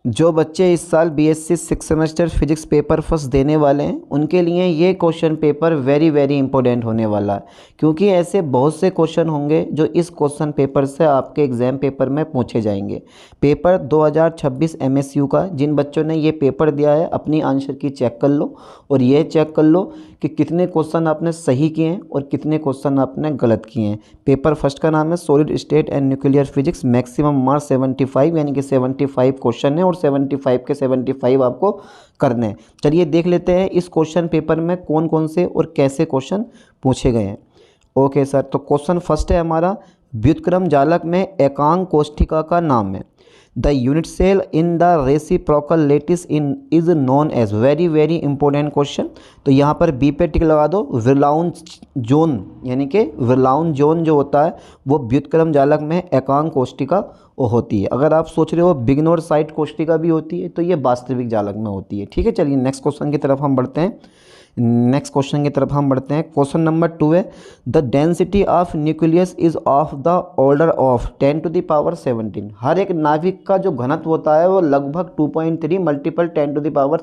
जो बच्चे इस साल BSc 6 semester physics paper first देने वाले हैं उनके लिए ये question paper very very important होने वाला है, क्योंकि ऐसे बहुत से क्वेश्चन होंगे जो इस क्वेश्चन पेपर से आपके एग्ज़ाम पेपर में पूछे जाएंगे। पेपर 2026 एमएसयू का जिन बच्चों ने ये पेपर दिया है अपनी आंसर की चेक कर लो और ये चेक कर लो कि कितने क्वेश्चन आपने सही किए हैं और कितने क्वेश्चन आपने गलत किए हैं। पेपर फर्स्ट का नाम है solid state and nuclear physics, maximum marks 75 यानी कि 75 क्वेश्चन है और 75 के 75 आपको करने हैं। चलिए देख लेते हैं इस क्वेश्चन पेपर में कौन कौन से और कैसे क्वेश्चन पूछे गए हैं। ओके सर, तो क्वेश्चन फर्स्ट है हमारा, व्युत्क्रम जालक में एकांक कोष्ठिका का नाम है। The unit cell in the reciprocal lattice in is known as, very very important question. तो यहाँ पर बी पे टिक लगा दो। विरलाउन जोन यानी कि विरलाउन जोन जो होता है वो व्युत्क्रम जालक में एकांक कोष्ठिका होती है। अगर आप सोच रहे हो बिगिन और साइड कोष्ठिका भी होती है तो ये वास्तविक जालक में होती है। ठीक है, चलिए नेक्स्ट क्वेश्चन की तरफ हम बढ़ते हैं। क्वेश्चन नंबर 2 है, the density of nucleus is of the order of 10 to the power 17। हर एक नाभिक का जो घनत्व होता है वो लगभग 2.3 multiple 10 to the power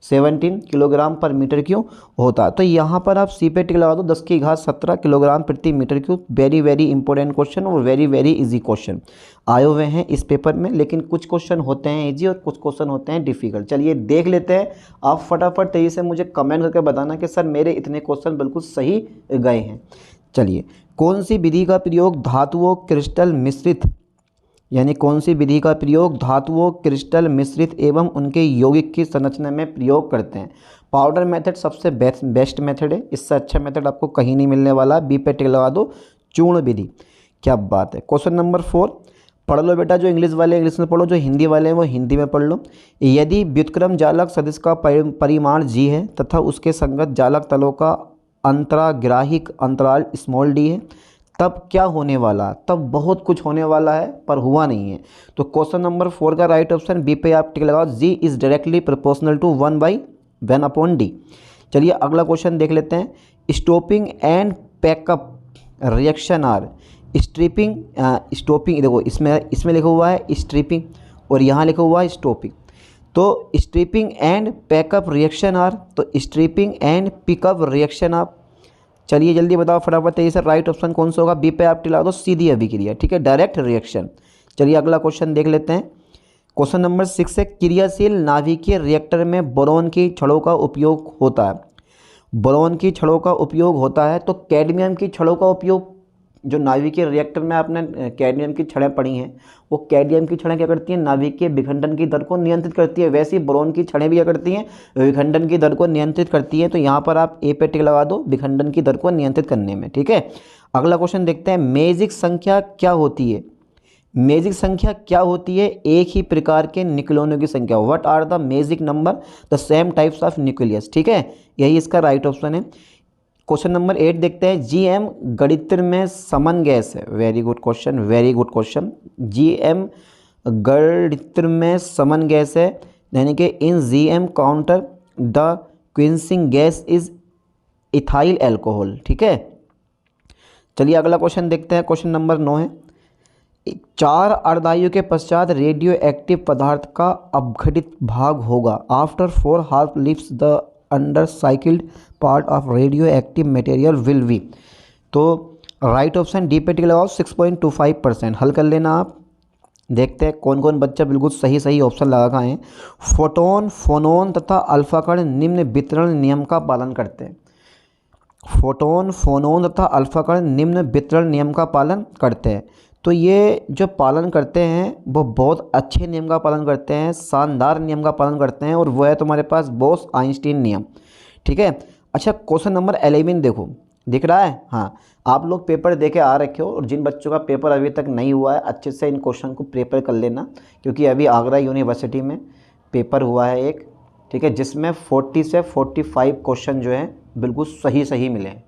17 kilogram per metre cube होता है। तो यहाँ पर आप सी पे टिक लगा दो, 10 की घात 17 किलोग्राम प्रति metre cube. Very very important question और वेरी वेरी इजी क्वेश्चन आए हुए हैं इस पेपर में, लेकिन कुछ क्वेश्चन होते हैं इजी और कुछ क्वेश्चन होते हैं डिफिकल्ट। चलिए देख लेते हैं। आप फटाफट तेजी से मुझे कमेंट करके बताना कि सर मेरे इतने क्वेश्चन बिल्कुल सही गए हैं। चलिए, कौन सी विधि का प्रयोग धातुओं क्रिस्टल मिश्रित यानी कौन सी विधि का प्रयोग धातुओं क्रिस्टल मिश्रित एवं उनके यौगिक की संरचना में प्रयोग करते हैं? पाउडर मेथड सबसे बेस्ट मेथड है, इससे अच्छा मेथड आपको कहीं नहीं मिलने वाला। बी पे टिक लगा दो, चूर्ण विधि। क्या बात है। क्वेश्चन नंबर 4 पढ़ लो बेटा, जो इंग्लिश वाले इंग्लिश में पढ़ो, जो हिंदी वाले हैं वो हिंदी में पढ़ लो। यदि व्युत्क्रम जालक सदिश का परिमाण जी है तथा उसके संगत जालक तलों का अंतराग्राहिक अंतराल स्मॉल डी है, तब क्या होने वाला? तब बहुत कुछ होने वाला है पर हुआ नहीं है। तो क्वेश्चन नंबर 4 का राइट ऑप्शन बी पे आप टिक लगाओ, G is directly proportional to 1/1/d। चलिए अगला क्वेश्चन देख लेते हैं। Stopping and pickup reaction are stripping stopping, देखो इसमें लिखा हुआ है स्ट्रिपिंग और यहाँ लिखा हुआ है स्टॉपिंग। तो stripping and pickup reaction are, तो stripping and pickup reaction are. चलिए जल्दी बताओ फटाफट तेजी से, राइट ऑप्शन कौन सा होगा? बी पे आप टिला दो, सीधी अभिक्रिया। ठीक है, डायरेक्ट रिएक्शन। चलिए अगला क्वेश्चन देख लेते हैं। क्वेश्चन नंबर 6 है, क्रियाशील नाभिकीय रिएक्टर में बोरॉन की छड़ों का उपयोग होता है। बोरॉन की छड़ों का उपयोग होता है, तो कैडमियम की छड़ों का उपयोग, जो नाभिकीय रिएक्टर में आपने कैडमियम की छड़ें पढ़ी हैं, वो कैडमियम की छड़ें क्या करती हैं? नाभिकीय विखंडन की दर को नियंत्रित करती है। वैसे ही बोरॉन की छड़ें भी क्या करती हैं? विखंडन की दर को नियंत्रित करती हैं। तो यहाँ पर आप ए पे टिक लगा दो, विखंडन की दर को नियंत्रित करने में। ठीक है, अगला क्वेश्चन देखते हैं। मेजिक संख्या क्या होती है? मेजिक संख्या क्या होती है? एक ही प्रकार के न्यूक्लियनों की संख्या। What are the magic number? The same types of nucleus. ठीक है, यही इसका राइट ऑप्शन है। क्वेश्चन नंबर 8 देखते हैं। जीएम गणित्र में समन गैस है। Very good question, very good question. GM गणित्र में समन गैस है, यानी कि in GM counter the quenching gas is ethyl alcohol. ठीक है, चलिए अगला क्वेश्चन देखते हैं। क्वेश्चन नंबर 9 है, 4 अर्धायु के पश्चात रेडियो एक्टिव पदार्थ का अपघटित भाग होगा। After 4 half lives the under cycled part of radioactive material will be. तो राइट ऑप्शन डी पे टिक लगाओ, 6.25%। हल कर लेना आप। देखते हैं कौन कौन बच्चा बिल्कुल सही सही ऑप्शन लगा है। फोटोन, फोनोन तथा अल्फा कण निम्न वितरण नियम का पालन करते हैं। फोटोन, फोनोन तथा अल्फा कण निम्न वितरण नियम का पालन करते हैं। तो ये जो पालन करते हैं वो बहुत अच्छे नियम का पालन करते हैं, शानदार नियम का पालन करते हैं, और वो है तुम्हारे पास बोस आइंस्टीन नियम। ठीक है, अच्छा क्वेश्चन नंबर 11 देखो, दिख रहा है? हाँ, आप लोग पेपर दे के आ रखे हो, और जिन बच्चों का पेपर अभी तक नहीं हुआ है अच्छे से इन क्वेश्चन को प्रिपेयर कर लेना, क्योंकि अभी आगरा यूनिवर्सिटी में पेपर हुआ है एक। ठीक है, जिसमें 40 से 45 क्वेश्चन जो हैं बिल्कुल सही सही मिले हैं।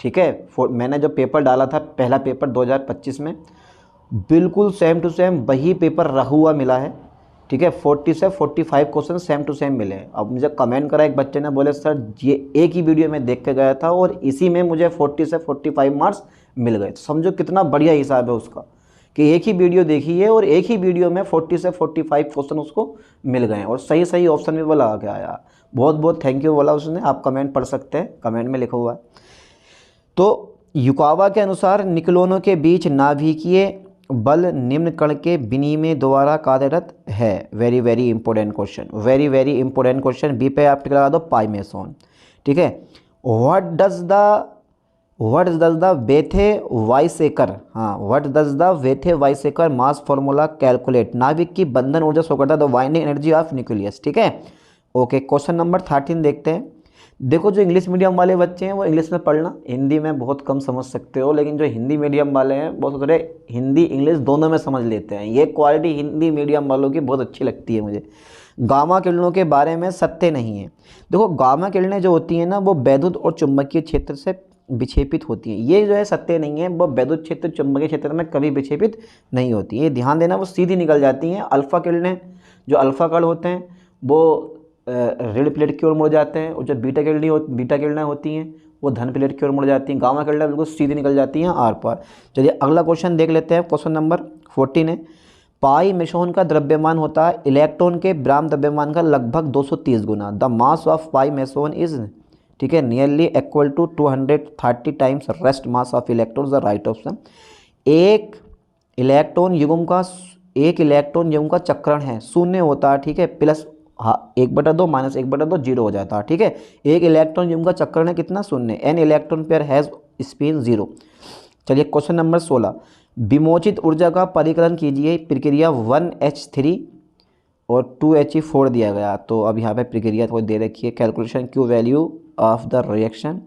ठीक है, मैंने जो पेपर डाला था पहला पेपर 2025 में, बिल्कुल सेम टू सेम वही पेपर रखा हुआ मिला है। ठीक है, 40 से 45 क्वेश्चन सेम टू सेम मिले हैं। अब मुझे कमेंट करा एक बच्चे ने, बोले सर ये एक ही वीडियो में देख के गया था और इसी में मुझे 40 से 45 मार्क्स मिल गए। तो समझो कितना बढ़िया हिसाब है उसका, कि एक ही वीडियो देखी है और एक ही वीडियो में 40 से 45 क्वेश्चन उसको मिल गए और सही सही ऑप्शन भी वो लगा के आया। बहुत बहुत थैंक यू बोला उसने। आप कमेंट पढ़ सकते हैं, कमेंट में लिखा हुआ है। तो युकावा के अनुसार निक्लोनों के बीच नाभिकीय बल निम्न कण के विनिमय द्वारा कार्यरत है। Very very important question, very very important question. B पे आप टिक लगा दो, पाई मेसोन। ठीक है। व्हाट डज द वेथे वाइसेकर, हाँ, व्हाट डज द वेथे वाइसेकर मास फॉर्मूला कैलकुलेट। नाभिक की बंधन ऊर्जा शो करता है the binding energy of nucleus. ठीक है। ओके, क्वेश्चन नंबर 13 देखते हैं। देखो, जो इंग्लिश मीडियम वाले बच्चे हैं वो इंग्लिश में पढ़ना, हिंदी में बहुत कम समझ सकते हो, लेकिन जो हिंदी मीडियम वाले हैं बहुत सारे हिंदी इंग्लिश दोनों में समझ लेते हैं। ये क्वालिटी हिंदी मीडियम वालों की बहुत अच्छी लगती है मुझे। गामा किरणों के बारे में सत्य नहीं है। देखो, गामा किरणें जो होती हैं ना, वो वैद्युत और चुंबकीय क्षेत्र से विक्षेपित होती हैं। ये जो है सत्य नहीं है, वो वैद्युत क्षेत्र चुंबकीय क्षेत्र में कभी विक्षेपित नहीं होती। ये ध्यान देना, वो सीधी निकल जाती हैं। अल्फा किरणें, जो अल्फा कण होते हैं वो ऋण प्लेट की ओर मुड़ जाते हैं, और जो बीटा किरणें होती हैं वो धन प्लेट की ओर मुड़ जाती हैं। गामा किरणें बिल्कुल सीधी निकल जाती हैं आर पार। चलिए अगला क्वेश्चन देख लेते हैं। क्वेश्चन नंबर 14 है, पाई मेसोन का द्रव्यमान होता है इलेक्ट्रॉन के ब्राह्म द्रव्यमान का लगभग 230 गुना। The mass of pi meson is, ठीक है, nearly equal to 230 times rest mass of electron. The right option. एक इलेक्ट्रॉन युग्म का चक्रण है, शून्य होता है। ठीक है, प्लस 1/2 माइनस 1/2 जीरो हो जाता है। ठीक है, एक इलेक्ट्रॉन युग्म का चक्रण है कितना, शून्य। An electron pair has spin 0। चलिए क्वेश्चन नंबर 16, विमोचित ऊर्जा का परिकलन कीजिए। प्रक्रिया 1H3 और 2He4 दिया गया। तो अब यहाँ पे प्रक्रिया थोड़ी दे रखी है। Calculation Q value of the reaction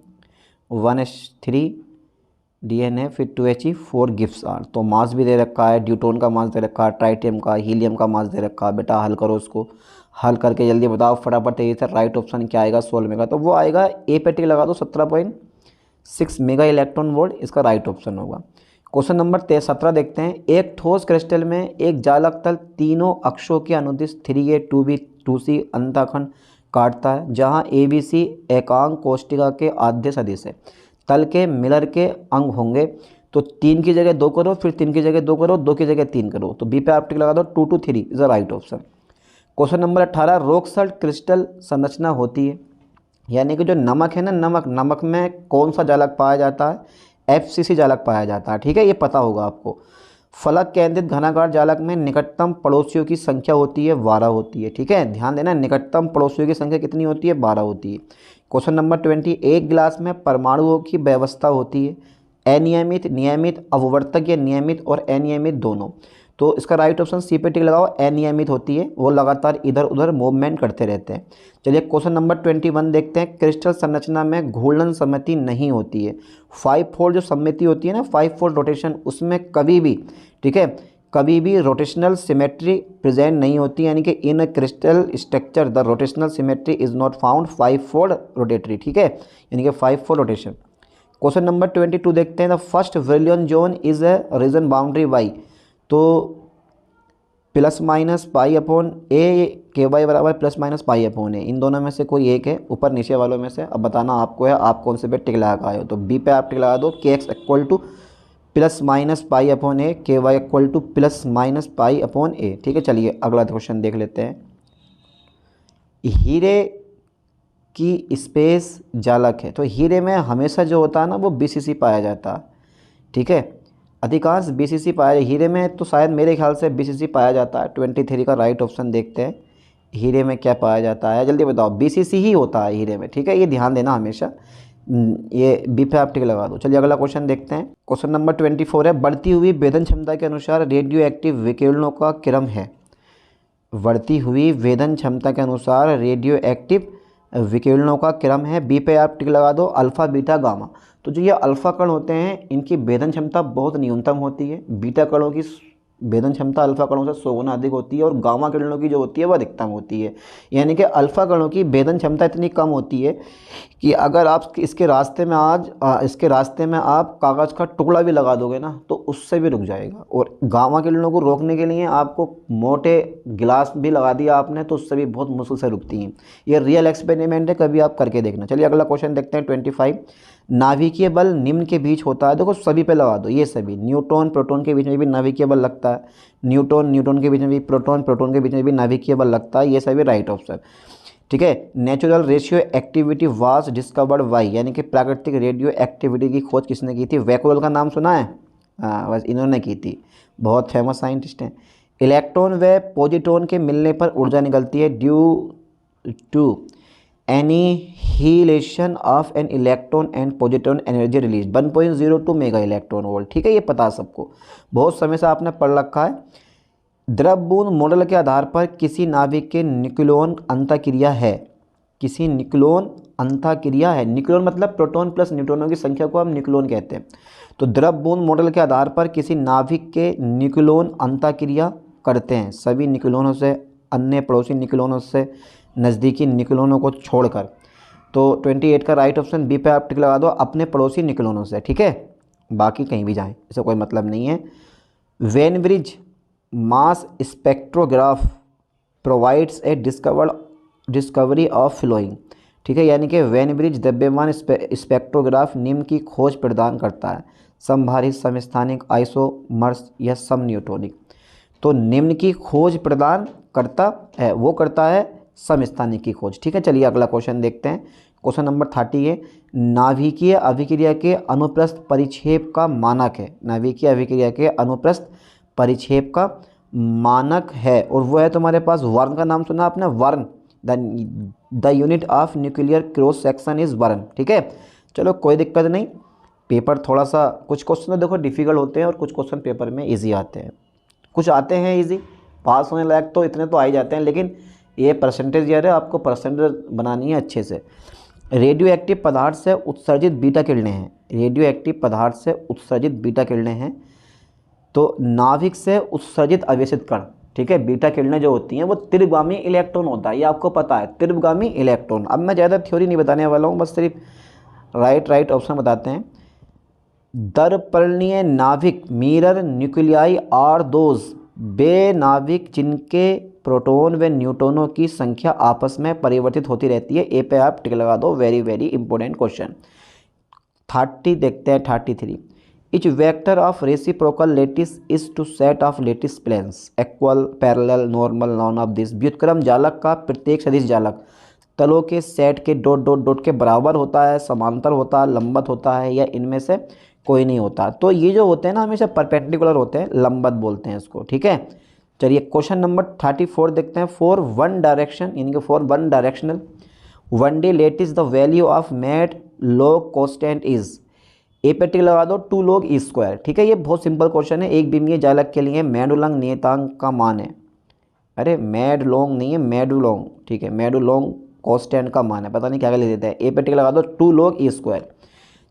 1H3 DNA फिर 2He4 गिव्स आर। तो मास भी दे रखा है, ड्यूटोन का मास दे रखा है, ट्राइटियम का, हीलियम का मास दे रखा है। बेटा हल करो उसको, हल करके जल्दी बताओ फटाफट तेजी से। राइट ऑप्शन क्या आएगा 16 में का, तो वो आएगा ए पे टिक लगा दो, 17.6 मेगा इलेक्ट्रॉन वोल्ट इसका राइट ऑप्शन होगा। क्वेश्चन नंबर 17 देखते हैं। एक ठोस क्रिस्टल में एक जालक तल तीनों अक्षों के अनुदिश 3A 2B 2C अंतःखंड काटता है, जहाँ ABC एकांक कोष्टिका के आद्य सदिश है। तल के मिलर के अंग होंगे। तो 3 की जगह 2 करो, फिर 3 की जगह 2 करो, 2 की जगह 3 करो। तो बी पे आप टिक लगा दो, 2 to 3 is the right option. Question number 18, rock salt crystal संरचना होती है, यानी कि जो नमक है ना, नमक में कौन सा जालक पाया जाता है, FCC जालक पाया जाता है। ठीक है, ये पता होगा आपको। फलक केंद्रित घनाकार जालक में निकटतम पड़ोसियों की संख्या होती है 12 होती है। ठीक है, ध्यान देना, निकटतम पड़ोसियों की संख्या कितनी होती है, 12 होती है। क्वेश्चन नंबर 20, एक गिलास में परमाणुओं की व्यवस्था होती है, अनियमित, नियमित, अववर्तक या नियमित और अनियमित दोनों। तो इसका राइट ऑप्शन सी पे टिक लगाओ, अनियमित होती है, वो लगातार इधर उधर मूवमेंट करते रहते हैं। चलिए क्वेश्चन नंबर 21 देखते हैं। क्रिस्टल संरचना में घूर्णन सममिति नहीं होती है। 5 फोल्ड जो सममिति होती है ना, 5 फोल्ड रोटेशन, उसमें कभी भी, ठीक है, कभी भी रोटेशनल सिमेट्री प्रेजेंट नहीं होती, यानी कि in crystal structure the rotational symmetry is not found 5 fold rotatory. ठीक है, यानी कि 5 फोल्ड रोटेशन। क्वेश्चन नंबर 22 देखते हैं। The first Brillouin zone is a region boundary y. तो प्लस माइनस पाई अपॉन ए, के वाई बराबर plus minus pi upon a, इन दोनों में से कोई एक है, ऊपर नीचे वालों में से। अब बताना आपको है, आप कौन से पे टिक लगा आए हो। तो बी पे आप टिक लगा दो, K X equal to plus minus pi upon ए, के Y equal to plus minus pi upon A. ठीक है, चलिए अगला क्वेश्चन देख लेते हैं। हीरे की स्पेस जालक है। तो हीरे में हमेशा जो होता है ना, वो BCC पाया जाता है। ठीक है, अधिकांश BCC पाया, हीरे में तो शायद मेरे ख्याल से BCC पाया जाता है। 23 का राइट ऑप्शन देखते हैं, हीरे में क्या पाया जाता है, जल्दी बताओ। BCC ही होता है हीरे में। ठीक है, ये ध्यान देना हमेशा, ये बी पे आप टिक लगा दो। चलिए अगला क्वेश्चन देखते हैं। क्वेश्चन नंबर 24 है, बढ़ती हुई वेदन क्षमता के अनुसार रेडियो एक्टिव विकिरणों का क्रम है। बढ़ती हुई वेदन क्षमता के अनुसार रेडियो एक्टिव विकिरणों का क्रम है। बी पे आप टिक लगा दो, अल्फ़ा बीटा गामा। तो जो ये अल्फ़ा कण होते हैं, इनकी वेदन क्षमता बहुत न्यूनतम होती है। बीटा कणों की वेदन क्षमता अल्फ़ा कणों से 100 गुना अधिक होती है, और गामा किरणों की जो होती है वह अधिकतम होती है। यानी कि अल्फ़ा कणों की वेदन क्षमता इतनी कम होती है कि अगर आप इसके रास्ते में आप कागज़ का टुकड़ा भी लगा दोगे ना, तो उससे भी रुक जाएगा। और गामा किरणों को रोकने के लिए आपको मोटे गिलास भी लगा दिया आपने, तो उससे भी बहुत मुश्किल से रुकती हैं। ये रियल एक्सपेरिमेंट है, कभी आप करके देखना। चलिए अगला क्वेश्चन देखते हैं 25। नाभिकीय बल निम्न के बीच होता है, देखो सभी पे लगा दो, ये सभी न्यूट्रॉन प्रोटॉन के बीच में भी नाभिकीय बल लगता है, न्यूट्रॉन न्यूट्रॉन के बीच में भी, प्रोटॉन प्रोटॉन के बीच में भी नाभिकीय बल लगता है, ये सभी राइट ऑप्शन। ठीक है, natural ratio activity was discovered by, यानी कि प्राकृतिक रेडियो एक्टिविटी की खोज किसने की थी? वैकुलर का नाम सुना है? हाँ, बस इन्होंने की थी, बहुत फेमस साइंटिस्ट हैं। इलेक्ट्रॉन व पॉजिट्रॉन के मिलने पर ऊर्जा निकलती है due to annihilation of an electron and positron energy release 1.02 mega electron volt. ठीक है, ये पता सबको, बहुत समय से आपने पढ़ रखा है। द्रव बूंद मॉडल के आधार पर किसी नाभिक के न्यूक्लियन अंतःक्रिया है, किसी न्यूक्लियन अंतःक्रिया है, न्यूक्लियन मतलब प्रोटॉन प्लस न्यूट्रॉनों की संख्या को हम न्यूक्लियन कहते हैं। तो द्रव बूंद मॉडल के आधार पर किसी नाभिक के न्यूक्लियन अंतःक्रिया करते हैं, सभी न्यूक्लियनों से, अन्य पड़ोसी न्यूक्लियनों से, नज़दीकी न्यूक्लियनों को छोड़कर। तो 28 का राइट ऑप्शन बी पे आप टिक लगा दो, अपने पड़ोसी न्यूक्लियनों से। ठीक है, बाकी कहीं भी जाएं इससे कोई मतलब नहीं है। Bainbridge mass spectrograph provides a discovery of flowing. ठीक है, यानी कि वेन ब्रिज द्रव्यमान स्पेक्ट्रोग्राफ निम्न की खोज प्रदान करता है, समभारित, समस्थानिक, आइसोमर्स या सम न्यूट्रॉनिक। तो निम्न की खोज प्रदान करता है, वो करता है समस्थानिक की खोज। ठीक है, चलिए अगला क्वेश्चन देखते हैं। क्वेश्चन नंबर 30 है, नाभिकीय अभिक्रिया के अनुप्रस्थ परिक्षेप का मानक है, नाभिकीय अभिक्रिया के अनुप्रस्थ परिक्षेप का मानक है, और वो है तुम्हारे पास वर्न का नाम सुना आपने? Barn, the unit of nuclear cross section is barn. ठीक है, चलो कोई दिक्कत नहीं, पेपर थोड़ा सा, कुछ क्वेश्चन तो देखो डिफ़िकल्ट होते हैं और कुछ क्वेश्चन पेपर में इजी आते हैं, कुछ आते हैं इजी, पास होने लायक तो इतने तो आ ही जाते हैं, लेकिन ये परसेंटेज यार है, आपको परसेंटेज बनानी है अच्छे से। रेडियो एक्टिव पदार्थ से उत्सर्जित बीटा किरणें हैं, रेडियो एक्टिव पदार्थ से उत्सर्जित बीटा किरणें हैं, तो नाभिक से उत्सर्जित अवेशित कण। ठीक है, बीटा किरणें जो होती हैं वो तीव्रगामी इलेक्ट्रॉन होता है, ये आपको पता है, तीव्रगामी इलेक्ट्रॉन। अब मैं ज़्यादा थ्योरी नहीं बताने वाला हूँ, बस सिर्फ राइट ऑप्शन बताते हैं। दर्पणीय नाभिक मिरर न्यूक्लियाई आर दोज, वे नाभिक जिनके प्रोटॉन व न्यूट्रॉनों की संख्या आपस में परिवर्तित होती रहती है। ए पे आप टिक लगा दो, वेरी वेरी इंपॉर्टेंट क्वेश्चन। 30 देखते हैं, 33। Each vector of reciprocal lattice is to set of lattice planes equal, parallel, normal, none of this. व्युत्क्रम जालक का प्रत्येक सदिश जालक तलों के सेट के डॉट डॉट डॉट के बराबर होता है, समांतर होता है, लंबवत होता है, या इनमें से कोई नहीं होता। तो ये जो होते हैं ना, हमेशा परपेंडिकुलर होते हैं, लंबवत बोलते हैं इसको। ठीक है, चलिए क्वेश्चन नंबर 34 देखते हैं। फॉर वन डायरेक्शन, यानी कि for one directional one D lattice the value of Madelung constant is, A पे टिक लगा दो, 2 log ई स्क्वायर। ठीक है, ये बहुत सिंपल क्वेश्चन है। एक बिंदीय जालक के लिए मेडुलंग नियतांक का मान है, अरे मेड लॉन्ग नहीं है, मेडुलोंग। ठीक है, मेडुलोंग कांस्टेंट का मान है, पता नहीं क्या ले देते हैं। ए पे टिक लगा दो, 2 log ई स्क्वायर।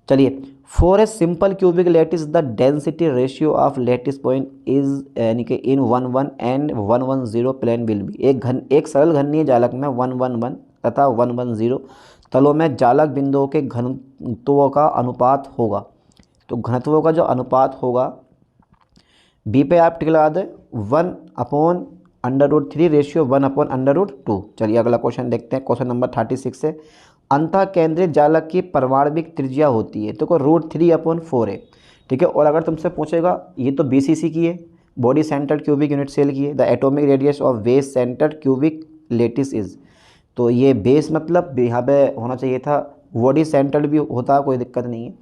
चलिए, for a simple cubic lattice the density ratio of lattice point is, यानी कि in 11 and 110 plane will be. एक सरल घनीय जालक में 111 तथा 110 तलों में जालक बिंदुओं के घनत्वों का अनुपात होगा। तो घनत्वों का जो अनुपात होगा, बी पे आप टिक लगा दें, 1/√3 रेशियो 1/√2। चलिए अगला क्वेश्चन देखते हैं, क्वेश्चन नंबर 36 से। अंतः केंद्रित जालक की परमाणविक त्रिज्या होती है, तो √3/4 है। ठीक है, और अगर तुमसे पूछेगा, ये तो BCC की है, body centred cubic unit cell की है, the atomic radius of base centred cubic lattice is, तो ये बेस मतलब यहाँ पे होना चाहिए था, बॉडी सेंटर्ड भी होता, कोई दिक्कत नहीं है।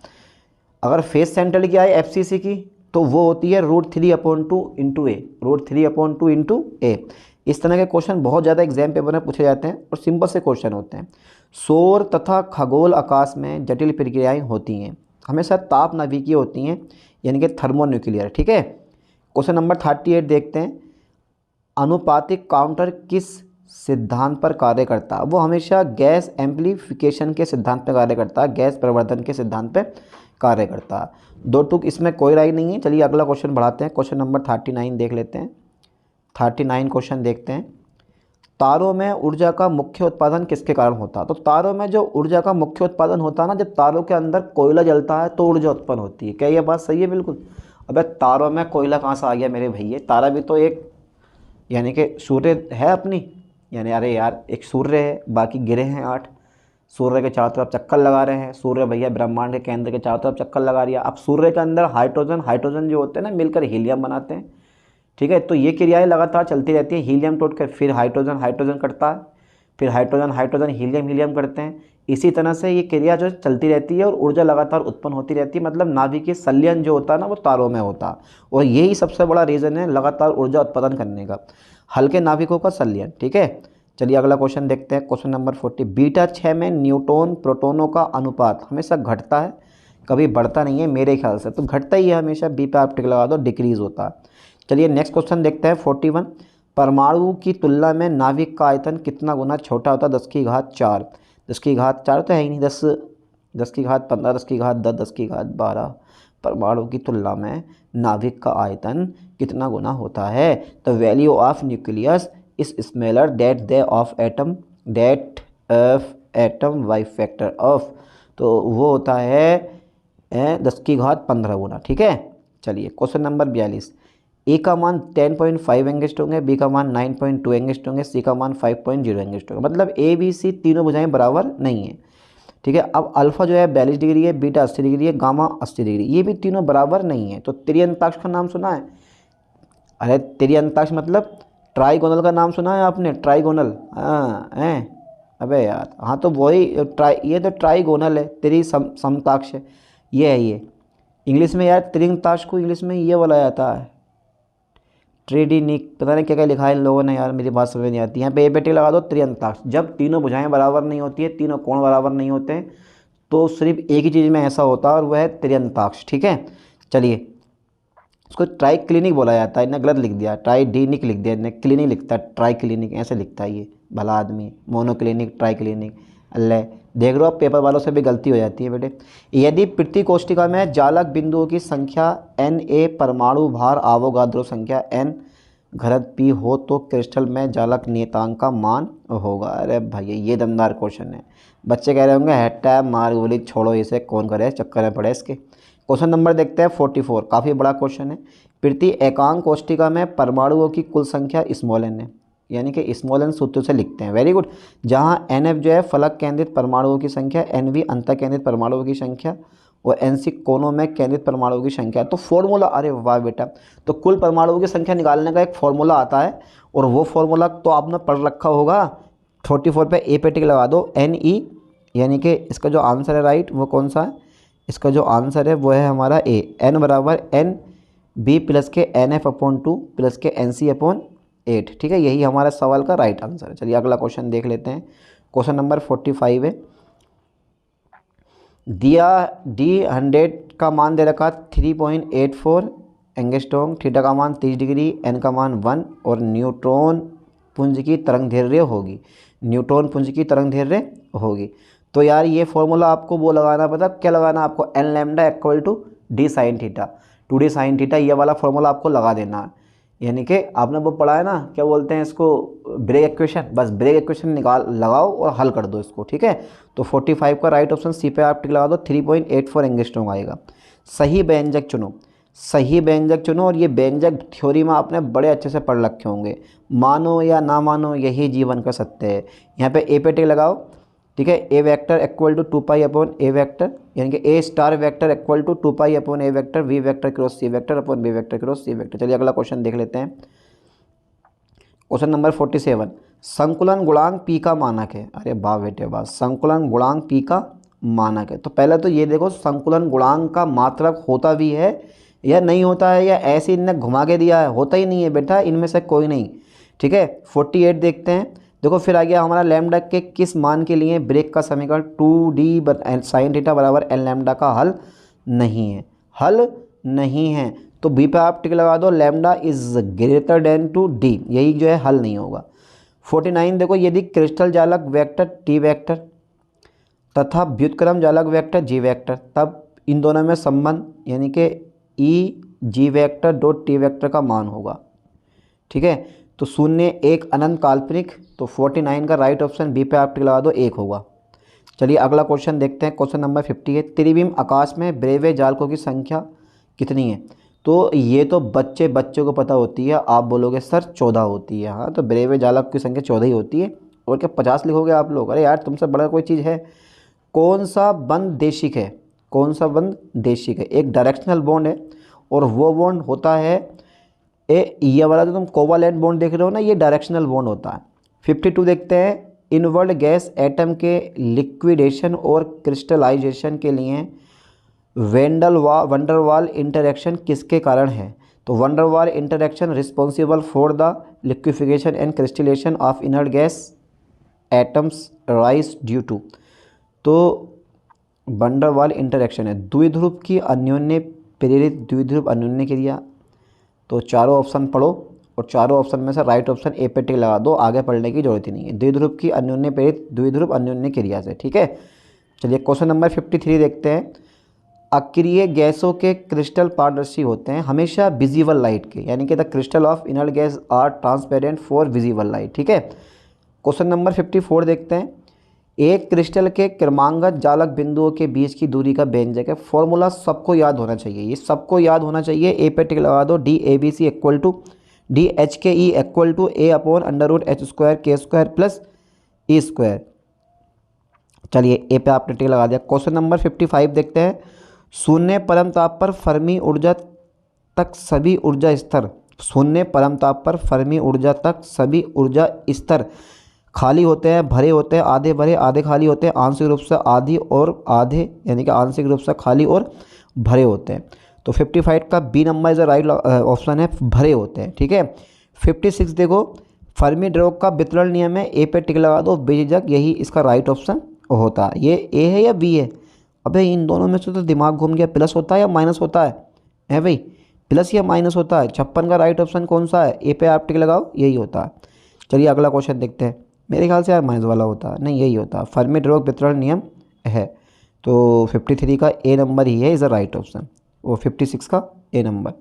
अगर फेस सेंटर्ड की आए FCC की, तो वो होती है √3/2 इंटू ए, √3/2 इंटू ए। इस तरह के क्वेश्चन बहुत ज़्यादा एग्जाम पेपर में पूछे जाते हैं और सिंपल से क्वेश्चन होते हैं। सौर तथा खगोल आकाश में जटिल प्रक्रियाएं होती हैं, हमेशा ताप नाभिकीय होती हैं, यानी कि थर्मोन्यूक्लियर। ठीक है, क्वेश्चन नंबर 38 देखते हैं। अनुपातिक काउंटर किस सिद्धांत पर कार्य करता है? वो हमेशा गैस एम्प्लीफिकेशन के सिद्धांत पर कार्य करता है, गैस प्रवर्धन के सिद्धांत पर कार्य करता है। 2 टुक इसमें कोई राय नहीं है। चलिए अगला क्वेश्चन बढ़ाते हैं, क्वेश्चन नंबर 39 देख लेते हैं। 39 क्वेश्चन देखते हैं। तारों में ऊर्जा का मुख्य उत्पादन किसके कारण होता है? तो तारों में जो ऊर्जा का मुख्य उत्पादन होता है ना, जब तारों के अंदर कोयला जलता है तो ऊर्जा उत्पन्न होती है। क्या ये बात सही है? बिल्कुल। अबे तारों में कोयला कहाँ से आ गया मेरे भैया? तारा भी तो एक, यानी कि सूर्य है अपनी, यानी अरे यार एक सूर्य है, बाकी ग्रह हैं 8, सूर्य के चारों तरफ चक्कर लगा रहे हैं, सूर्य भैया ब्रह्मांड के केंद्र के चारों तरफ चक्कर लगा रही है। अब सूर्य के अंदर हाइड्रोजन जो होते हैं ना मिलकर हीलियम बनाते हैं, ठीक है। तो ये क्रियाएं लगातार चलती रहती है, हीलियम टूट कर फिर हाइड्रोजन हाइड्रोजन करता है, फिर हाइड्रोजन हाइड्रोजन हीलियम हीलियम करते हैं। इसी तरह से ये क्रिया जो चलती रहती है और ऊर्जा लगातार उत्पन्न होती रहती है। मतलब नाभिकीय संलयन जो होता है ना वो तारों में होता है, और यही सबसे बड़ा रीज़न है लगातार ऊर्जा उत्पादन करने का, हल्के नाभिकों का संलयन, ठीक है। चलिए अगला क्वेश्चन देखते हैं, क्वेश्चन नंबर 40। बीटा 6 में न्यूट्रॉन प्रोटॉनों का अनुपात हमेशा घटता है, कभी बढ़ता नहीं है मेरे ख्याल से, तो घटता ही है हमेशा, बी पे आप टिक लगा दो, डिक्रीज होता है। चलिए नेक्स्ट क्वेश्चन देखते हैं 41। परमाणु की तुलना में नाभिक का आयतन कितना गुना छोटा होता है? 10⁴। 10⁴ तो है ही नहीं, 10, 10⁻15, 10⁻10, 10⁻12। परमाणु की तुलना में नाभिक का आयतन कितना गुना होता है? The value of nucleus is smaller that they of atom by factor of, तो वो होता है 10⁻15 गुना, ठीक है। चलिए क्वेश्चन नंबर 42। ए का मान 10.5 एंगस्ट्रॉम होंगे, बी का मान 9.2 एंगस्ट्रॉम होंगे, सी का मान 5.0 एंगस्ट्रॉम होंगे। मतलब ए बी सी तीनों भुजाएं बराबर नहीं है, ठीक है। अब अल्फा जो है 42 डिग्री है, बीटा 80 डिग्री है, गामा 80 डिग्री, ये भी तीनों बराबर नहीं है। तो त्रिअंताक्ष का नाम सुना है? अरे त्रिअंताक्ष मतलब ट्राइगोनल का नाम सुना है आपने? ट्राइगोनल, हाँ हैं, अबे यार हाँ तो वही ये तो ट्राइगोनल है, समताक्ष है, ये है ये। इंग्लिश में यार त्रिअंताक्ष को इंग्लिश में ये बोला जाता है ट्रेडिनिक, पता नहीं क्या क्या लिखा है इन लोगों ने यार, मेरी बात समझ नहीं आती। यहाँ पे ए पे टिक लगा दो, त्रिअंताक्ष। जब तीनों भुजाएं बराबर नहीं होती है, तीनों कोण बराबर नहीं होते हैं, तो सिर्फ एक ही चीज़ में ऐसा होता है और वह है त्रिअंताक्ष, ठीक है। चलिए उसको ट्राई क्लिनिक बोला जाता है, इन्हें गलत लिख दिया, ट्राई डीनिक लिख दिया, इन्हें क्लिनिक लिखता है, ट्राई क्लिनिक ऐसे लिखता है ये भला आदमी, मोनोक्लिनिक ट्राई क्लिनिक। अल्लाह देख रहे हो, आप पेपर वालों से भी गलती हो जाती है बेटे। यदि पृथ्वी कोष्टिका में जालक बिंदुओं की संख्या Na, परमाणु भार आवोगाद्रो संख्या n, घनत्व p हो तो क्रिस्टल में जालक नियतांक का मान होगा। अरे भाई ये दमदार क्वेश्चन है, बच्चे कह रहे होंगे हैटा मार गोली छोड़ो, इसे कौन करे, चक्कर में पड़े इसके। क्वेश्चन नंबर देखते हैं 44, काफ़ी बड़ा क्वेश्चन है। पृथ्वी एकांक कोष्टिका में परमाणुओं की कुल संख्या स्मॉल n है, यानी कि स्मॉल n सूत्र से लिखते हैं, वेरी गुड। जहाँ NF जो है फलक केंद्रित परमाणुओं की संख्या, NV अंतर केंद्रित परमाणुओं की संख्या, और NC कोनों में केंद्रित परमाणुओं की संख्या। तो फॉर्मूला, अरे वाह बेटा, तो कुल परमाणुओं की संख्या निकालने का एक फॉर्मूला आता है, और वो फॉर्मूला तो आपने पढ़ रखा होगा। 44 पे ए पे टिक लगा दो, NE, यानी कि इसका जो आंसर है राइट वो कौन सा है? इसका जो आंसर है वो है हमारा ए, n बराबर NB प्लस के NF/2 प्लस के NC/8, ठीक है। यही हमारा सवाल का राइट आंसर है। चलिए अगला क्वेश्चन देख लेते हैं, क्वेश्चन नंबर 45 है। दिया D100 का मान दे रखा 3.84 एंगस्ट्रॉम, थीटा का मान 30 डिग्री, n का मान 1, और न्यूट्रॉन पुंज की तरंगदैर्घ्य होगी, न्यूट्रॉन पुंज की तरंगदैर्घ्य होगी। तो यार ये फॉर्मूला आपको वो लगाना पता, क्या लगाना आपको? n lambda equal to d sine theta, 2d sine theta, ये वाला फॉर्मूला आपको लगा देना है। यानी कि आपने वो पढ़ा है ना, क्या बोलते हैं इसको, ब्रेक इक्वेशन, बस ब्रेक इक्वेशन निकाल लगाओ और हल कर दो इसको, ठीक है। तो 45 का राइट ऑप्शन सी पे आप टिक लगा दो, 3.84 एंगस्ट्रॉम आएगा। सही व्यंजक चुनो, सही व्यंजक चुनो, और ये व्यंजक थ्योरी में आपने बड़े अच्छे से पढ़ रखे होंगे, मानो या ना मानो यही जीवन का सत्य है। यहाँ पे ए पे टिक लगाओ, ठीक है। A vector equal to 2π/a vector, यानी कि A star vector equal to 2π/a vector, B vector cross C vector upon B vector cross C vector. चलिए अगला क्वेश्चन देख लेते हैं, क्वेश्चन नंबर 47। संकुलन गुणांक पी का मानक है। अरे वाह बेटे वाह, संकुलन गुणांक पी का मानक है। तो पहले तो ये देखो संकुलन गुणांक का मात्रक होता भी है या नहीं होता है, या ऐसे इनने घुमा के दिया है, होता ही नहीं है बेटा, इनमें से कोई नहीं, ठीक है। 48 देखते हैं, देखो फिर आ गया हमारा लैम्डा के किस मान के लिए ब्रेक का समीकरण 2d साइन थीटा बराबर n लैम्डा का हल नहीं है, हल नहीं है। तो बी पे आप टिक लगा दो, lambda is greater than two d, यही जो है हल नहीं होगा। 49 देखो, यदि क्रिस्टल जालक वेक्टर टी वेक्टर तथा व्युत्क्रम जालक वेक्टर जी वेक्टर, तब इन दोनों में संबंध यानी कि ई जी वेक्टर डॉट टी वेक्टर का मान होगा, ठीक है। तो 0 1 अनंत काल्पनिक, तो 49 का राइट ऑप्शन बी पे आप टिक लगा दो, 1 होगा। चलिए अगला क्वेश्चन देखते हैं, क्वेश्चन नंबर 50 है। त्रिविम आकाश में ब्रेवे जालकों की संख्या कितनी है? तो ये तो बच्चों को पता होती है, आप बोलोगे सर 14 होती है, हाँ तो ब्रेवे जालक की संख्या 14 ही होती है, और क्या 50 लिखोगे आप लोग? अरे यार तुमसे बड़ा कोई चीज़ है? कौन सा बंध देशिक है? कौन सा बंध देशिक है? एक डायरेक्शनल बॉन्ड है और वो बॉन्ड होता है ये वाला जो तुम कोवालेंट बॉन्ड देख रहे हो ना, ये डायरेक्शनल बॉन्ड होता है। 52 देखते हैं, इनवर्ट गैस एटम के लिक्विडेशन और क्रिस्टलाइजेशन के लिए वंडरवाल इंटरेक्शन किसके कारण है? तो van der Waal interaction responsible for the liquification and crystallisation of inert gas atoms rise due to. तो वंडरवाल इंटरेक्शन है द्विध्रुव की अन्योन्य प्रेरित द्विध्रुव अन्योन्य क्रिया। तो चारों ऑप्शन पढ़ो और चारों ऑप्शन में से राइट ऑप्शन ए पे टिक लगा दो, आगे पढ़ने की जरूरत ही नहीं है। द्विध्रुव की अन्योन्य प्रेरित द्विध्रुव अन्योन्य क्रिया से, ठीक है। चलिए क्वेश्चन नंबर 53 देखते हैं। अक्रिय गैसों के क्रिस्टल पारदर्शी होते हैं हमेशा विजिबल लाइट के, यानी कि the crystal of inert gas are transparent for visible light, ठीक है। क्वेश्चन नंबर 54 देखते हैं। एक क्रिस्टल के क्रमांगत जालक बिंदुओं के बीच की दूरी का व्यंजक है। फॉर्मूला सबको याद होना चाहिए, ये सबको याद होना चाहिए। ए पे टिक लगा दो। D A B C equal to D H K E equal to A upon under root H square K square plus E square. चलिए ए पे आपने टिक लगा दिया। क्वेश्चन नंबर 55 देखते हैं। शून्य परम ताप पर फर्मी ऊर्जा तक सभी ऊर्जा स्तर, शून्य परम ताप पर फर्मी ऊर्जा तक सभी ऊर्जा स्तर खाली होते हैं, भरे होते हैं, आधे भरे आधे खाली होते हैं, आंशिक रूप से आधी और आधे, यानी कि आंशिक रूप से खाली और भरे होते हैं। तो 55 का B number is right option है, भरे होते हैं, ठीक है। 56 देखो, फर्मी ड्रॉग का वितरण नियम है। ए पे टिक लगा दो बेझिझक, यही इसका राइट ऑप्शन होता है। ये ए है या बी है? अबे इन दोनों में से तो दिमाग घूम गया, प्लस होता है या माइनस होता है भाई? प्लस या माइनस होता है? 56 का राइट ऑप्शन कौन सा है? ए पे आप टिक लगाओ, यही होता है। चलिए अगला क्वेश्चन देखते हैं। मेरे ख्याल से यार माइनस वाला होता है, नहीं यही होता है, फर्मी ड्रॉग वितरण नियम है। तो 53 का ए नंबर ही है इज़ अ राइट ऑप्शन, वो 56 का ए नंबर।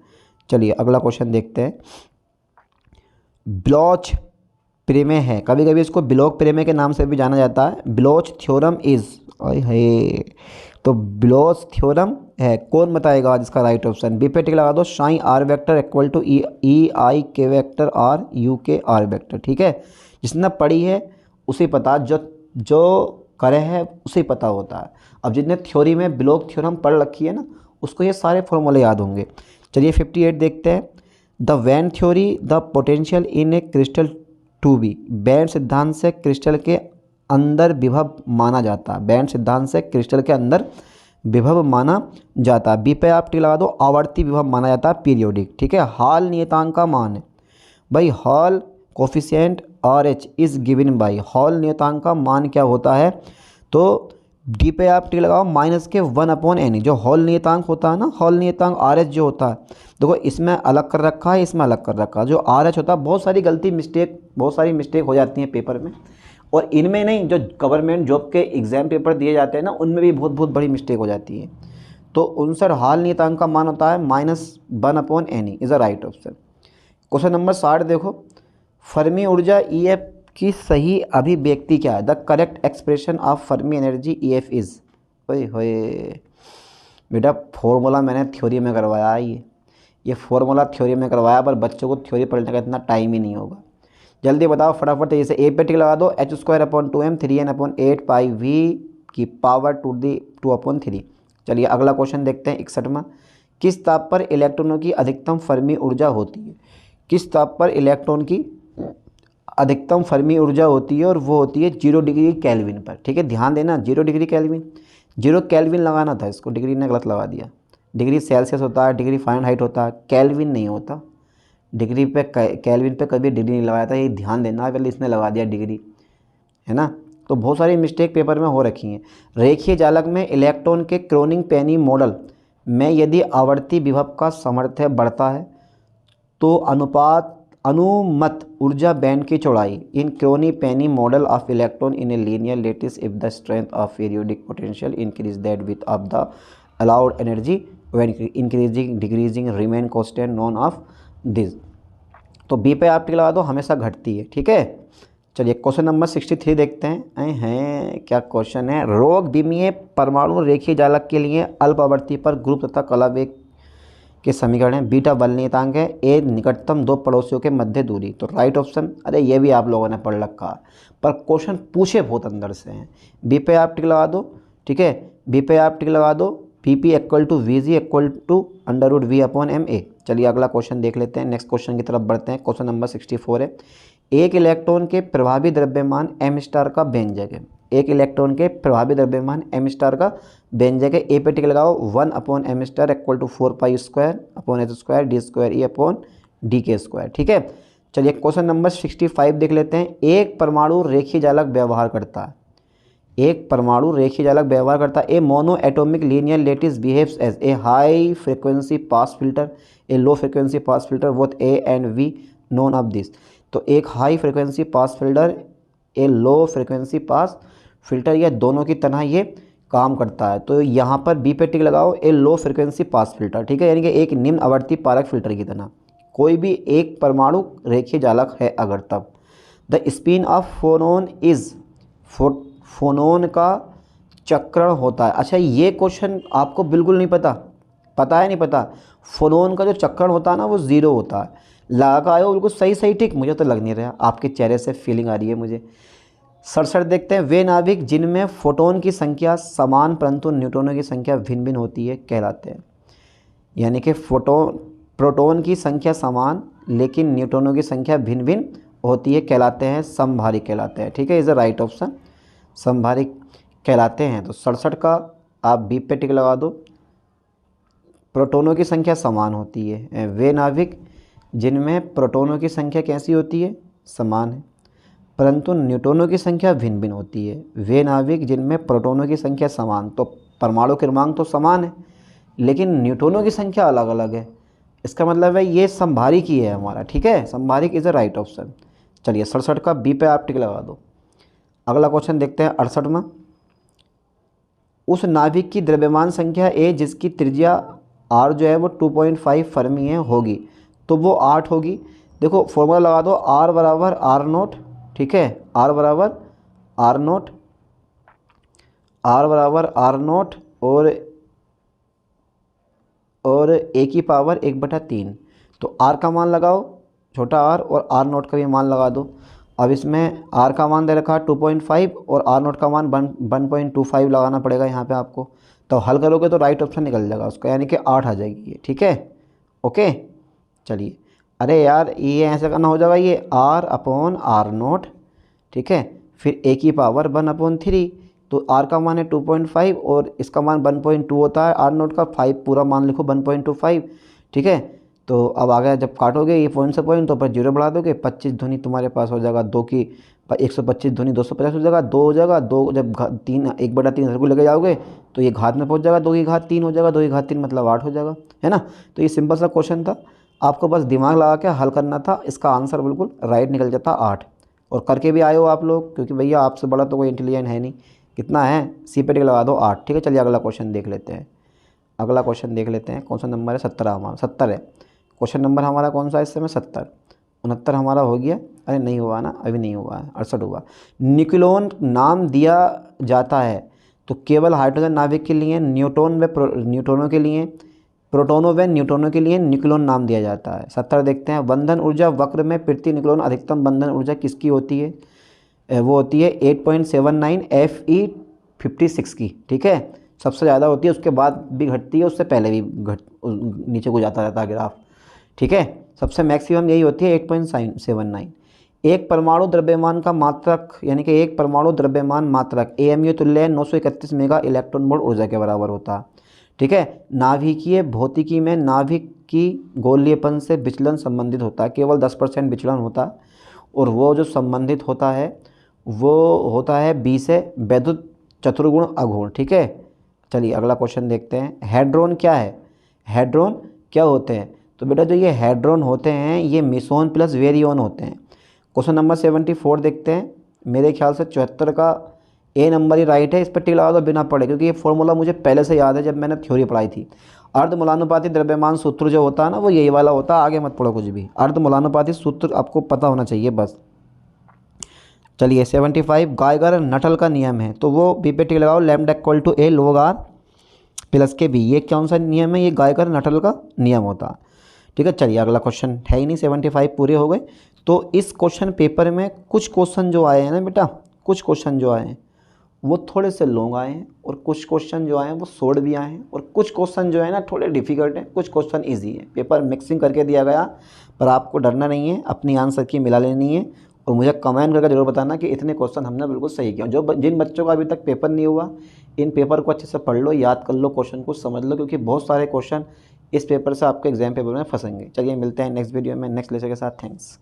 चलिए अगला क्वेश्चन देखते हैं। ब्लॉच प्रमेय है, कभी कभी इसको ब्लॉक प्रमेय के नाम से भी जाना जाता है। ब्लॉच थ्योरम इज, है तो ब्लॉच थ्योरम है, कौन बताएगा आज इसका राइट ऑप्शन? बी पे टिक लगा दो। Sine r vector equal to e i k vector r u k r vector, ठीक है। जिसने पढ़ी है उसे पता, जो करे है उसे पता होता है। अब जिसने थ्योरी में ब्लॉक थ्योरम पढ़ रखी है ना, उसको ये सारे फॉर्मूले याद होंगे। चलिए 58 देखते हैं। द वैन theory the potential in a crystal to be, band सिद्धांत से क्रिस्टल के अंदर विभव माना जाता है। बैंड सिद्धांत से क्रिस्टल के अंदर विभव माना जाता है। बी पे आप टिक लगा दो। आवर्ती विभव माना जाता है, पीरियोडिक, ठीक है। हॉल नियतांक का मान है भाई, hall coefficient R H is given by, hall नियतांक का मान क्या होता है? तो डी पे आप टिक लगाओ माइनस के 1/n। जो हॉल नियतांक होता है ना, हॉल नियतांक आर एच जो होता है, देखो इसमें अलग कर रखा है, इसमें अलग कर रखा है। जो आर एच होता है, बहुत सारी मिस्टेक हो जाती हैं पेपर में, और इनमें नहीं, जो गवर्नमेंट जॉब के एग्जाम पेपर दिए जाते हैं ना, उनमें भी बहुत बड़ी मिस्टेक हो जाती है। तो उनसे हॉल नियतांक का मान होता है -1/n is a right option. Question number 60 देखो। फर्मी ऊर्जा ई एफ की सही अभिव्यक्ति क्या है? The correct expression of Fermi energy E F is, ओए होए बेटा फॉर्मूला मैंने थ्योरी में करवाया है। ये फॉर्मूला थ्योरी में करवाया, पर बच्चों को थ्योरी पढ़ने का इतना टाइम ही नहीं होगा। जल्दी बताओ फटाफट, जैसे ए पे टिक लगा दो। h²/2m 3n/8 पाई v की पावर 2/3। चलिए अगला क्वेश्चन देखते हैं 61वां। किस ताप पर इलेक्ट्रॉनों की अधिकतम फर्मी ऊर्जा होती है? किस ताप पर इलेक्ट्रॉन की अधिकतम फर्मी ऊर्जा होती है? और वो होती है 0 डिग्री केल्विन पर, ठीक है। ध्यान देना, 0 डिग्री केल्विन, 0 केल्विन लगाना था, इसको डिग्री ने गलत लगा दिया। डिग्री सेल्सियस होता है, डिग्री फ़ारेनहाइट होता है, केल्विन नहीं होता। डिग्री पे केल्विन पे कभी डिग्री नहीं लगाया था, ये ध्यान देना, पहले इसने लगा दिया डिग्री, है ना। तो बहुत सारी मिस्टेक पेपर में हो रखी हैं। रेखीय जालक में इलेक्ट्रॉन के क्रोनिंग पेनी मॉडल में यदि आवर्ती विभव का सामर्थ्य बढ़ता है तो अनुमत ऊर्जा बैंड की चौड़ाई in Kronig Penney model of electron in a linear lattice if the strength of periodic potential increase that with of the allowed energy when increasing decreasing remain constant none of this. तो b पे आप tick लगा दो, हमेशा घटती है, ठीक है। चलिए क्वेश्चन नंबर 63 देखते हैं। क्या क्वेश्चन है? रोग विमीय परमाणु रेखीय जालक के लिए अल्प आवृत्ति पर ग्रुप तथा कला वेग के समीकरण हैं। बीटा बल नियतांक है, ए निकटतम दो पड़ोसियों के मध्य दूरी। तो राइट ऑप्शन, अरे ये भी आप लोगों ने पढ़ रखा है, पर क्वेश्चन पूछे बहुत अंदर से हैं। बी पे आप टिक लगा दो, ठीक है, बी पे आप टिक लगा दो। P p equal to v g equal to under root v upon m a. चलिए अगला क्वेश्चन देख लेते हैं, नेक्स्ट क्वेश्चन की तरफ बढ़ते हैं। क्वेश्चन नंबर 64 है, एक इलेक्ट्रॉन के प्रभावी द्रव्यमान एम स्टार का व्यंजक है। एक इलेक्ट्रॉन के प्रभावी द्रव्यमान एम स्टार का व्यंजक है। ए पे टिक लगाओ, 1 upon m star equal to 4 pi square upon h square d square e upon d के स्क्वायर, ठीक है। चलिए क्वेश्चन नंबर 65 देख लेते हैं। एक परमाणु रेखीय जालक व्यवहार करता है, एक परमाणु रेखीय जालक व्यवहार करता है। A monoatomic linear lattice behaves as a high frequency pass filter, a low frequency pass filter, both a and b none of this. तो एक high frequency pass filter, a low frequency pass filter, या दोनों की तरह ये काम करता है। तो यहाँ पर बी पे टिक लगाओ, ए लो फ्रिक्वेंसी पास फिल्टर, ठीक है, यानी कि एक निम्न आवर्ती पारक फिल्टर की तरह। कोई भी एक परमाणु रेखीय जालक है अगर, तब। The spin off phonon is, phonon का चक्रण होता है। अच्छा, ये क्वेश्चन आपको बिल्कुल नहीं पता, पता है नहीं पता। फोनोन का जो चक्रण होता है ना वो 0 होता है। लगा का आयो बिल्कुल सही सही ठीक, मुझे तो लग नहीं रहा, आपके चेहरे से फीलिंग आ रही है मुझे। 67 देखते हैं। वे नाभिक जिनमें फोटोन की संख्या समान परंतु न्यूट्रॉनों की संख्या भिन्न भिन्न होती है कहलाते हैं। यानी कि प्रोटॉन की संख्या समान लेकिन न्यूट्रॉनों की संख्या भिन्न भिन्न होती है कहलाते हैं, समभारिक कहलाते हैं, ठीक है, इज द राइट ऑप्शन, समभारिक कहलाते हैं। तो 67 का आप बी पे टिक लगा दो। प्रोटोनों की संख्या समान होती है। वे नाभिक जिनमें प्रोटोनों की संख्या कैसी होती है, समान है, परंतु न्यूट्रॉनों की संख्या भिन्न भिन्न होती है। वे नाभिक जिनमें प्रोटोनों की संख्या समान, तो परमाणु क्रमांक तो समान है लेकिन न्यूट्रॉनों की संख्या अलग अलग है। इसका मतलब है ये समभारिक ही है हमारा, ठीक है, समभारिक इज द राइट ऑप्शन। चलिए 67 का बी पे आप टिक लगा दो। अगला क्वेश्चन देखते हैं 68 में। उस नाभिक की द्रव्यमान संख्या ए जिसकी त्रिज्या आर जो है वो 2.5 फर्मी है होगी, तो वो 8 होगी। देखो फॉर्मूला लगा दो, आर बराबर आर नोट, ठीक है, आर बराबर आर नोट, आर बराबर आर नोट और ए की पावर 1/3। तो आर का मान लगाओ छोटा आर और आर नोट का भी मान लगा दो। अब इसमें आर का मान दे रखा 2.5 और आर नोट का मान 1.25 लगाना पड़ेगा यहाँ पे आपको। तो हल करोगे तो राइट ऑप्शन निकल जाएगा उसका, यानी कि 8 आ जाएगी ये, ठीक है, ओके। चलिए, अरे यार ये ऐसे करना हो जाएगा, ये आर अपॉन आर नोट, ठीक है, फिर ए की पावर 1/3। तो आर का मान है 2.5 और इसका मान 1.2 होता है। आर नोट का 5 पूरा मान लिखो 1.25, ठीक है। तो अब आगे जब काटोगे ये पॉइंट से पॉइंट तो पर 0 बढ़ा दोगे, 25 ध्वनि तुम्हारे पास हो जाएगा। 2 की 125 ध्वनि 250 हो जाएगा, 2 हो जाएगा। 2 जब 3 1/3 घर को लेके जाओगे तो ये घात में पहुंच जाएगा, 2 की घात 3 हो जाएगा, 2 की घात 3 मतलब 8 हो जाएगा, है ना। तो ये सिंपल सा क्वेश्चन था, आपको बस दिमाग लगा के हल करना था, इसका आंसर बिल्कुल राइट निकल जाता 8। और करके भी आए हो आप लोग, क्योंकि भैया आपसे बड़ा तो कोई इंटेलिजेंट है नहीं। कितना है, सी पे टिक लगा दो 8, ठीक है। चलिए अगला क्वेश्चन देख लेते हैं। अगला क्वेश्चन देख लेते हैं, कौन सा नंबर है, 17 हमारा, 70 है क्वेश्चन नंबर हमारा। कौन सा है इस समय, 70। 69 हमारा हो गया, अरे नहीं हुआ ना, अभी नहीं हुआ है, 68 हुआ। न्यूक्लियन नाम दिया जाता है तो केवल हाइड्रोजन नाभिक के लिए, न्यूट्रॉनों के लिए, प्रोटोनों व न्यूट्रॉनों के लिए न्यूक्लियन नाम दिया जाता है। 70 देखते हैं। बंधन ऊर्जा वक्र में प्रति न्यूक्लियन अधिकतम बंधन ऊर्जा किसकी होती है, वो होती है 8.79 Fe56 की, ठीक है, सबसे ज़्यादा होती है, उसके बाद भी घटती है, उससे पहले भी नीचे को जाता रहता है ग्राफ, ठीक है। सबसे मैक्सिमम यही होती है 8.79। एक परमाणु द्रव्यमान का मात्रक, यानी कि एक परमाणु द्रव्यमान मात्रक AMU तुल्य 931 मेगा इलेक्ट्रॉन वोल्ट ऊर्जा के बराबर होता है, ठीक है। नाभिकीय भौतिकी में नाभिक की गोलीयपन से विचलन संबंधित होता है, केवल 10% विचलन होता है, और वो जो संबंधित होता है वो होता है बी से वैद्युत चतुर्गुण अघूर्ण, ठीक है। चलिए अगला क्वेश्चन देखते हैं। हेड्रोन क्या है, हेड्रोन क्या होते हैं, तो बेटा जो ये हेड्रोन होते हैं ये मिसोन प्लस वेरियोन होते हैं। क्वेश्चन नंबर 74 देखते हैं। मेरे ख्याल से 74 का ए नंबर ही राइट है, इस पर टिक लगा दो बिना पढ़े, क्योंकि ये फॉर्मूला मुझे पहले से याद है जब मैंने थ्योरी पढ़ाई थी। अर्धमूलानुपाती द्रव्यमान सूत्र जो होता है ना वो यही वाला होता है, आगे मत पढ़ो कुछ भी, अर्धमूलानुपाती सूत्र आपको पता होना चाहिए बस। चलिए 75 गाइगर नटल का नियम है, तो वो बी पे टिक लगाओ, lambda equal to a log r, plus k b, ये कौन सा नियम है? ये गायकर नटल का नियम होता है। ठीक है, चलिए अगला क्वेश्चन है ही नहीं, 75 पूरे हो गए। तो इस क्वेश्चन पेपर में कुछ क्वेश्चन जो आए हैं ना बेटा, कुछ क्वेश्चन जो आए हैं वो थोड़े से लॉन्ग आए हैं, और कुछ क्वेश्चन जो आए हैं वो शॉर्ट भी आए हैं, और कुछ क्वेश्चन जो है ना थोड़े डिफिकल्ट हैं, कुछ क्वेश्चन इजी है। पेपर मिक्सिंग करके दिया गया, पर आपको डरना नहीं है, अपनी आंसर की मिला लेनी है, और मुझे कमेंट करके जरूर बताना कि इतने क्वेश्चन हमने बिल्कुल सही किया। जिन बच्चों का अभी तक पेपर नहीं हुआ, इन पेपर को अच्छे से पढ़ लो, याद कर लो, क्वेश्चन को समझ लो, क्योंकि बहुत सारे क्वेश्चन इस पेपर से आपके एग्जाम पेपर में फंसेंगे। चलिए मिलते हैं नेक्स्ट वीडियो में नेक्स्ट लेक्चर के साथ। थैंक्स।